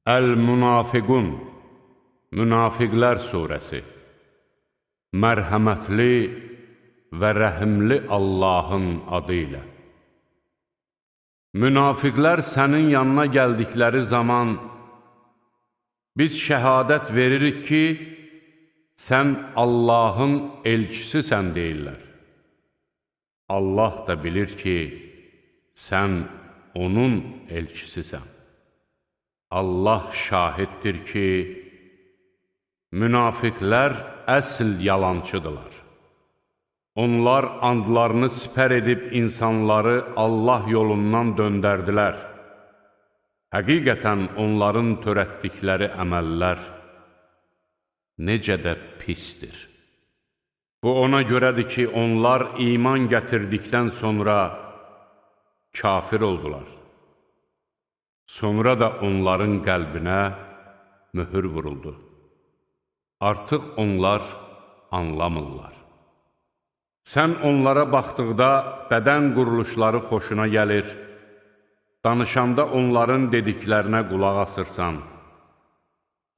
Əl-Münafiqun, Münafiqlər surəsi. Mərhəmətli və rəhimli Allahın adı ilə. Münafiqlər sənin yanına gəldikləri zaman, biz şəhadət veririk ki, sən Allahın elçisisən deyirlər. Allah da bilir ki, sən onun elçisisən. Allah şahiddir ki, münafiqlər əsl yalancıdırlar. Onlar andlarını sipər edib insanları Allah yolundan döndərdilər. Həqiqətən onların törətdikləri əməllər necə də pisdir. Bu ona görədir ki, onlar iman gətirdikdən sonra kafir oldular. Sonra da onların qəlbinə möhür vuruldu. Artıq onlar anlamırlar. Sən onlara baxdıqda bədən quruluşları xoşuna gəlir, danışanda onların dediklərinə qulaq asırsan.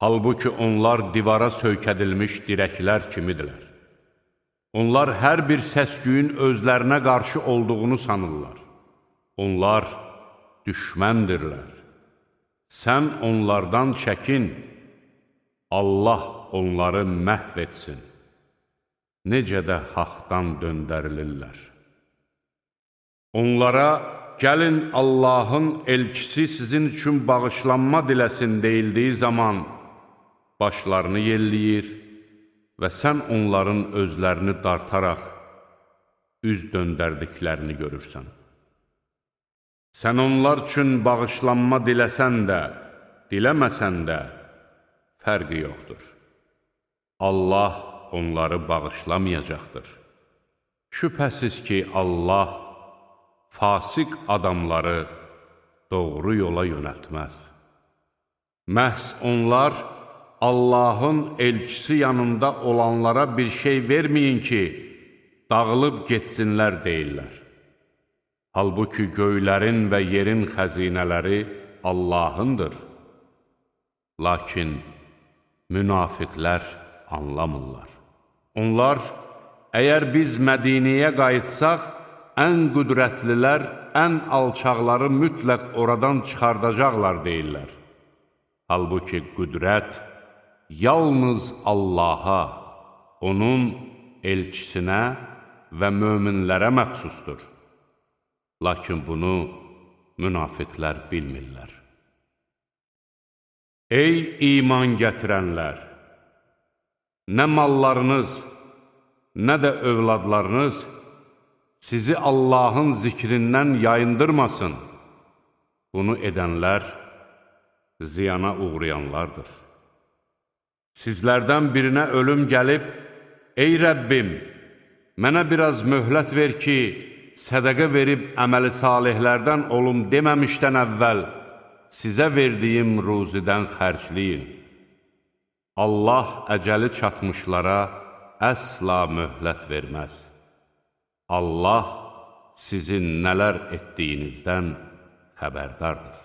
Halbuki onlar divara söykədilmiş dirəklər kimidirlər. Onlar hər bir səs-küyün özlərinə qarşı olduğunu sanırlar. Onlar düşməndirlər. Sən onlardan çəkin, Allah onları məhv etsin. Necə də haqdan döndərilirlər. Onlara, gəlin Allahın elçisi sizin üçün bağışlanma diləsin deyildiyi zaman, başlarını yelləyir və sən onların özlərini dartaraq üz döndərdiklərini görürsən. Sən onlar üçün bağışlanma diləsən də, diləməsən də fərqi yoxdur. Allah onları bağışlamayacaqdır. Şübhəsiz ki, Allah fasik adamları doğru yola yönəltməz. Məhz onlar Allahın elçisi yanında olanlara bir şey verməyin ki, dağılıb getsinlər deyirlər. Halbuki göylərin və yerin xəzinələri Allahındır. Lakin münafiqlər anlamırlar. Onlar, əgər biz Mədinəyə qayıtsaq, ən qüdrətlilər, ən alçaqları mütləq oradan çıxardacaqlar deyirlər. Halbuki qüdrət yalnız Allaha, onun elçisinə və möminlərə məxsusdur. Lakin bunu münafiqlər bilmirlər. Ey iman gətirənlər! Nə mallarınız, nə də övladlarınız sizi Allahın zikrindən yayındırmasın. Bunu edənlər ziyana uğrayanlardır. Sizlərdən birinə ölüm gəlib, ey Rəbbim, mənə biraz möhlət ver ki, sədəqə verib əməli salihlərdən olum deməmişdən əvvəl sizə verdiyim ruzidən xərcləyin. Allah əcəli çatmışlara əsla möhlət verməz. Allah sizin nələr etdiyinizdən xəbərdardır.